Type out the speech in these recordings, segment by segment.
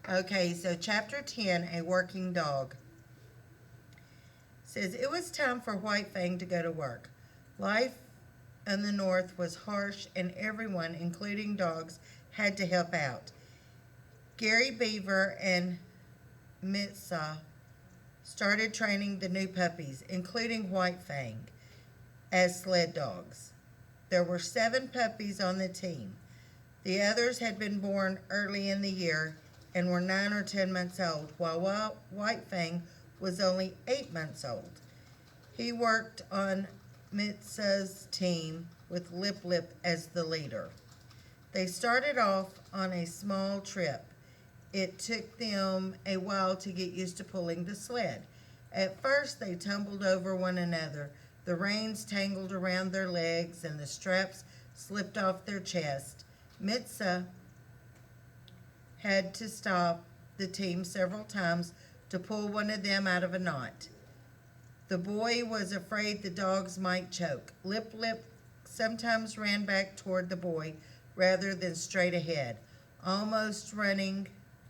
Okay, so chapter 10, A Working Dog. Says it was time for White Fang to go to work. Life in the north was harsh and everyone, including dogs, had to help out. Gary Beaver and Mitsa started training the new puppies, including White Fang, as sled dogs. There were 7 puppies on the team. The others had been born early in the year and were 9 or 10 months old, while White Fang was only 8 months old. He worked on Mitsa's team with Lip Lip as the leader. They started off on a small trip. It took them a while to get used to pulling the sled. At first, they tumbled over one another. The reins tangled around their legs and the straps slipped off their chest. Mitsa had to stop the team several times to pull one of them out of a knot. The boy was afraid the dogs might choke. Lip Lip sometimes ran back toward the boy rather than straight ahead, almost running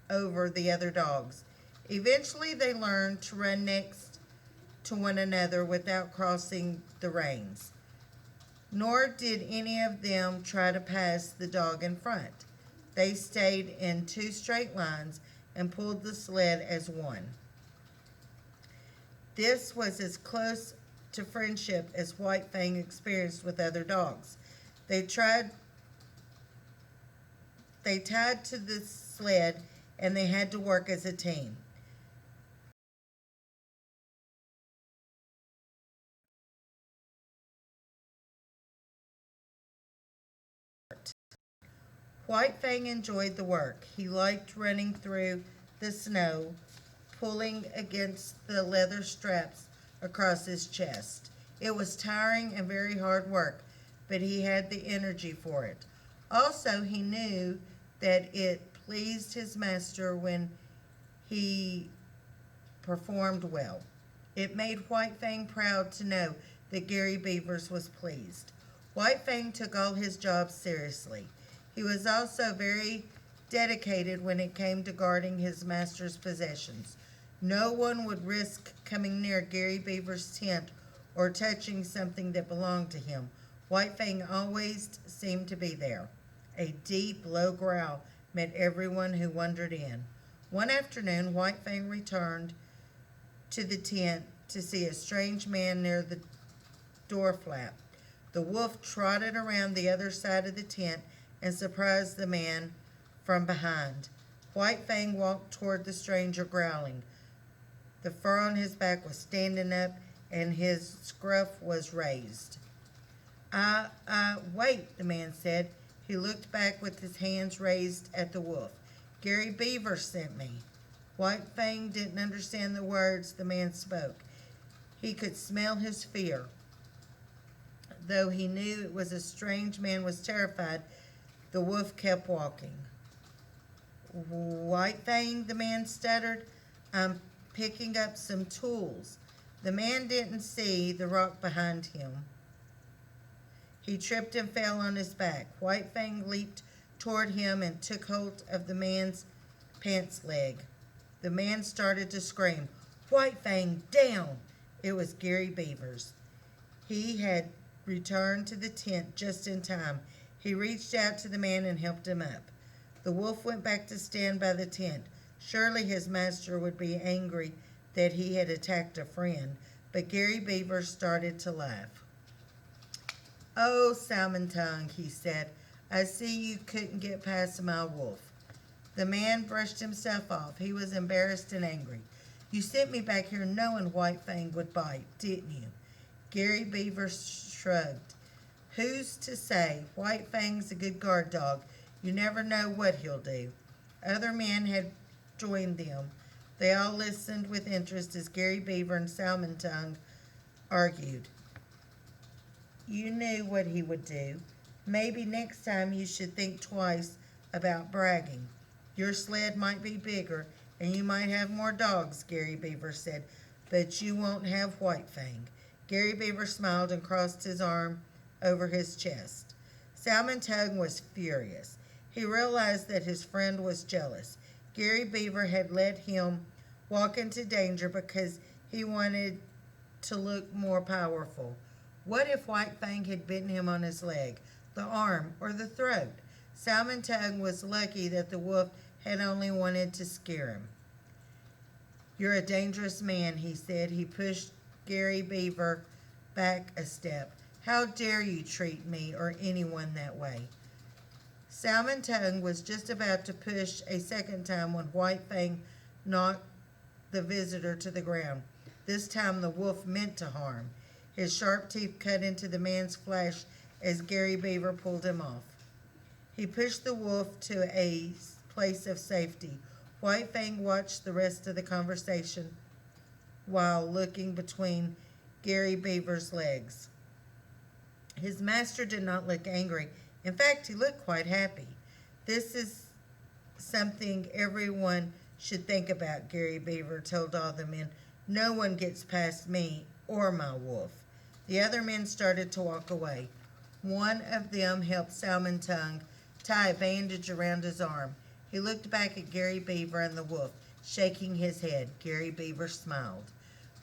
over the other dogs. Eventually, they learned to run next to one another without crossing the reins. Nor did any of them try to pass the dog in front. They stayed in 2 straight lines and pulled the sled as one. This was as close to friendship as White Fang experienced with other dogs. They tied to the sled and they had to work as a team. White Fang enjoyed the work. He liked running through the snow, pulling against the leather straps across his chest. It was tiring and very hard work, but he had the energy for it. Also, he knew that it pleased his master when he performed well. It made White Fang proud to know that Gary Beavers was pleased. White Fang took all his jobs seriously. He was also very dedicated when it came to guarding his master's possessions. No one would risk coming near Gary Beaver's tent or touching something that belonged to him. White Fang always seemed to be there. A deep, low growl met everyone who wandered in. One afternoon, White Fang returned to the tent to see a strange man near the door flap. The wolf trotted around the other side of the tent and surprised the man from behind. White Fang walked toward the stranger growling. The fur on his back was standing up and his scruff was raised. Wait, the man said. He looked back with his hands raised at the wolf. Gary Beaver sent me. White Fang didn't understand the words the man spoke. He could smell his fear. Though he knew it was a strange man was terrified, the wolf kept walking. White Fang, the man stuttered, I'm picking up some tools. The man didn't see the rock behind him. He tripped and fell on his back. White Fang leaped toward him and took hold of the man's pants leg. The man started to scream, White Fang, down! It was Gary Beavers. He had returned to the tent just in time. He reached out to the man and helped him up. The wolf went back to stand by the tent. Surely his master would be angry that he had attacked a friend, but Gary Beaver started to laugh. Oh, Salmon Tongue, he said, I see you couldn't get past my wolf. The man brushed himself off. He was embarrassed and angry. You sent me back here knowing White Fang would bite, didn't you? Gary Beaver shrugged. Who's to say? White Fang's a good guard dog. You never know what he'll do. Other men had joined them. They all listened with interest as Gary Beaver and Salmon Tongue argued. You knew what he would do. Maybe next time you should think twice about bragging. Your sled might be bigger and you might have more dogs, Gary Beaver said, but you won't have White Fang. Gary Beaver smiled and crossed his arm over his chest. Salmon Tongue was furious. He realized that his friend was jealous. Gary Beaver had let him walk into danger because he wanted to look more powerful. What if White Fang had bitten him on his leg, the arm, or the throat? Salmon Tongue was lucky that the wolf had only wanted to scare him. "You're a dangerous man," he said. He pushed Gary Beaver back a step. "How dare you treat me or anyone that way?" Salmon Tongue was just about to push a second time when White Fang knocked the visitor to the ground. This time the wolf meant to harm. His sharp teeth cut into the man's flesh as Gary Beaver pulled him off. He pushed the wolf to a place of safety. White Fang watched the rest of the conversation while looking between Gary Beaver's legs. His master did not look angry. In fact, he looked quite happy. "This is something everyone should think about," Gary Beaver told all the men. "No one gets past me or my wolf." The other men started to walk away. One of them helped Salmon Tongue tie a bandage around his arm. He looked back at Gary Beaver and the wolf, shaking his head. Gary Beaver smiled.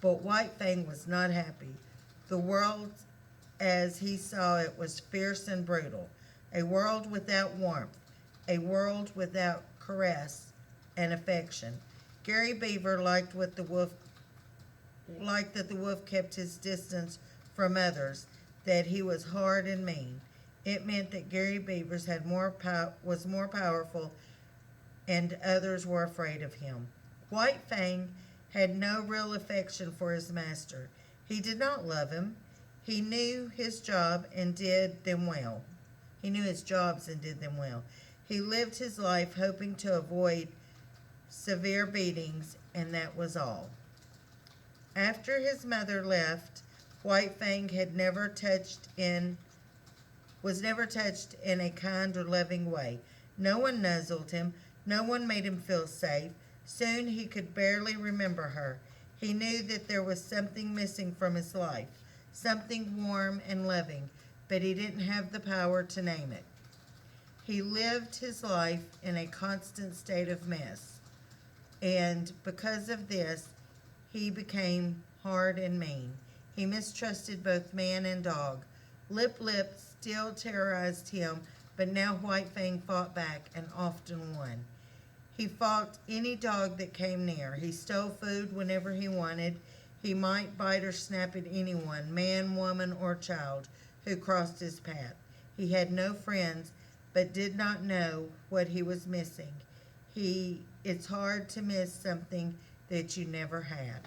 But White Fang was not happy. The world as he saw it was fierce and brutal. A world without warmth. A world without caress and affection. Gary Beaver liked that the wolf kept his distance from others, that he was hard and mean. It meant that Gary Beaver was more powerful and others were afraid of him. White Fang had no real affection for his master. He did not love him. He knew his job and did them well. He knew his jobs and did them well. He lived his life hoping to avoid severe beatings, and that was all. After his mother left, White Fang was never touched in a kind or loving way. No one nuzzled him. No one made him feel safe. Soon he could barely remember her. He knew that there was something missing from his life, something warm and loving, but he didn't have the power to name it. He lived his life in a constant state of mess, and because of this, he became hard and mean. He mistrusted both man and dog. Lip Lip still terrorized him, but now White Fang fought back and often won. He fought any dog that came near. He stole food whenever he wanted. He might bite or snap at anyone, man, woman, or child, who crossed his path. He had no friends, but did not know what he was missing. It's hard to miss something that you never had.